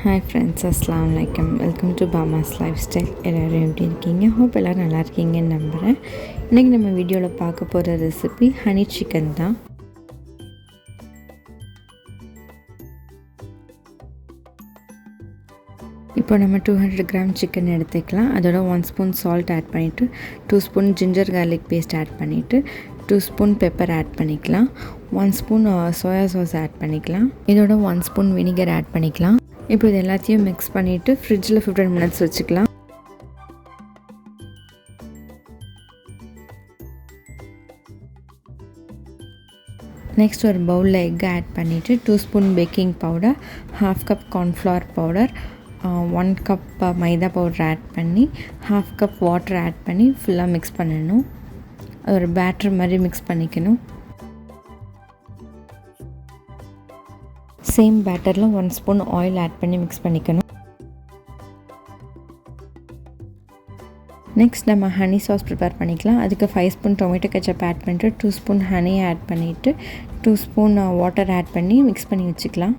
Hi friends, Assalamu alaikum. Welcome to Baamas lifestyle. எல்லாரும் எப்படி இருக்கீங்க? ஹோப் எல்லோரும் நல்லா இருக்கீங்கன்னு நம்புகிறேன். இன்றைக்கி நம்ம வீடியோவில் பார்க்க போகிற ரெசிபி ஹனி சிக்கன் தான். இப்போ நம்ம 200 கிராம் சிக்கன் எடுத்துக்கலாம். அதோட 1 ஸ்பூன் சால்ட் ஆட் பண்ணிவிட்டு 2 spoon ginger garlic paste add பண்ணிவிட்டு 2 ஸ்பூன் பெப்பர் ஆட் பண்ணிக்கலாம். 1 ஸ்பூன் சோயா சாஸ் ஆட் பண்ணிக்கலாம். இதோட 1 ஸ்பூன் வினிகர் ஆட் பண்ணிக்கலாம். இப்போ இது எல்லாத்தையும் மிக்ஸ் பண்ணிவிட்டு ஃப்ரிட்ஜில் 15 மினிட்ஸ் வச்சுக்கலாம். நெக்ஸ்ட் ஒரு பவுலில் எக் ஆட் பண்ணிவிட்டு 2 spoon baking powder, 1/2 cup cornflour powder, 1 cup maida powder add பண்ணி 1/2 கப் வாட்டர் ஆட் பண்ணி ஃபுல்லாக மிக்ஸ் பண்ணணும். அது ஒரு பேட்டர் மாதிரி மிக்ஸ் பண்ணிக்கணும். சேம் பேட்டரில் 1 ஸ்பூன் ஆயில் ஆட் பண்ணி மிக்ஸ் பண்ணிக்கணும். நெக்ஸ்ட் நம்ம ஹனி சாஸ் ப்ரிப்பேர் பண்ணிக்கலாம். அதுக்கு 5 ஸ்பூன் டொமேட்டோ கெச்சப் ஆட் பண்ணிட்டு 2 ஸ்பூன் ஹனி ஆட் பண்ணிவிட்டு 2 ஸ்பூன் வாட்டர் ஆட் பண்ணி மிக்ஸ் பண்ணி வச்சுக்கலாம்.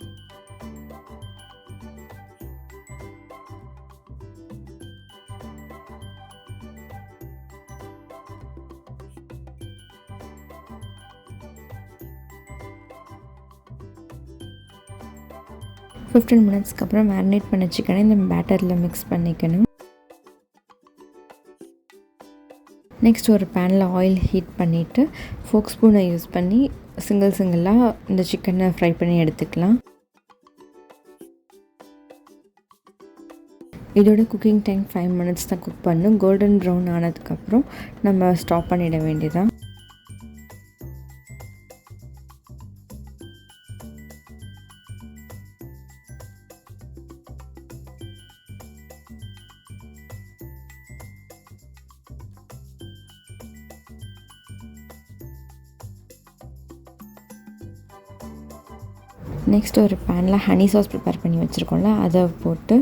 ஃபிஃப்டீன் மினிட்ஸ்க்கு அப்புறம் மேரினேட் பண்ண சிக்கனை இந்த பேட்டரில் மிக்ஸ் பண்ணிக்கணும். நெக்ஸ்ட் ஒரு பேனில் ஆயில் ஹீட் பண்ணிவிட்டு ஃபோக் ஸ்பூனை யூஸ் பண்ணி சிங்கிளாக இந்த சிக்கனை ஃப்ரை பண்ணி எடுத்துக்கலாம். இதோட குக்கிங் டைம் 5 மினிட்ஸ் தான் குக் பண்ணணும். கோல்டன் ப்ரௌன் ஆனதுக்கப்புறம் நம்ம ஸ்டாப் பண்ணிட வேண்டியதான். நெக்ஸ்ட் ஒரு பேனில் ஹனி சாஸ் ப்ரிப்பேர் பண்ணி வச்சுருக்கோம்ல, அதை போட்டு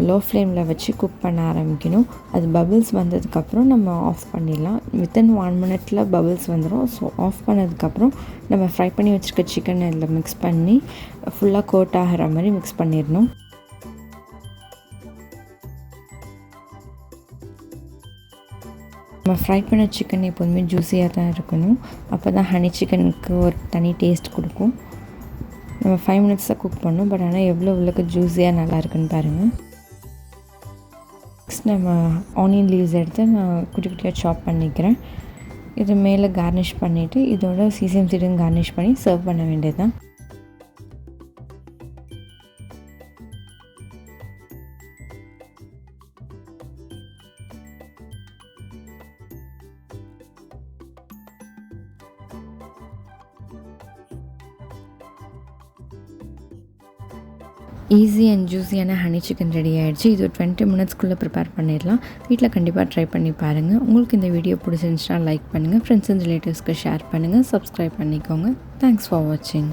லோ ஃப்ளேமில் வச்சு குக் பண்ண ஆரம்பிக்கணும். அது பபிள்ஸ் வந்ததுக்கப்புறம் நம்ம ஆஃப் பண்ணிடலாம். வித்தின் 1 மினிட்ல பபிள்ஸ் வந்துடும். ஸோ ஆஃப் பண்ணதுக்கப்புறம் நம்ம ஃப்ரை பண்ணி வச்சுருக்க சிக்கன் இதில் மிக்ஸ் பண்ணி ஃபுல்லாக கோட் ஆகிற மாதிரி மிக்ஸ் பண்ணிடணும். நம்ம ஃப்ரை பண்ண சிக்கன் எப்போதுமே ஜூஸியாக தான் இருக்கணும். அப்போ தான் ஹனி சிக்கனுக்கு ஒரு தனி டேஸ்ட் கொடுக்கும். நம்ம 5 மினிட்ஸ் தான் குக் பண்ணோம். பட் ஆனால் எவ்வளோ உள்ளக்கு ஜூஸியாக நல்லா இருக்குன்னு பாருங்கள். நெக்ஸ்ட் நம்ம ஆனியன் லீவ்ஸ் எடுத்து நான் குட்டி குட்டியாக சாப் பண்ணிக்கிறேன். இது மேலே கார்னிஷ் பண்ணிவிட்டு இதோட சீசம் சீடும் கார்னிஷ் பண்ணி சர்வ் பண்ண வேண்டியது தான். ஈஸி அண்ட் ஜூஸியான ஹனி சிக்கன் ரெடி ஆகிடுச்சு. இது 20 மினிட்ஸ்க்குள்ளே ப்ரிப்பேர் பண்ணிடலாம். வீட்டில் கண்டிப்பாக ட்ரை பண்ணி பாருங்கள். உங்களுக்கு இந்த வீடியோ பிடிச்சிருந்துச்சுன்னா லைக் பண்ணுங்கள், ஃப்ரெண்ட்ஸ் அண்ட் ரிலேட்டிவ்ஸ்க்கு ஷேர் பண்ணுங்கள், சப்ஸ்கிரைப் பண்ணிக்கோங்க. தேங்க்ஸ் ஃபார் வாட்சிங்.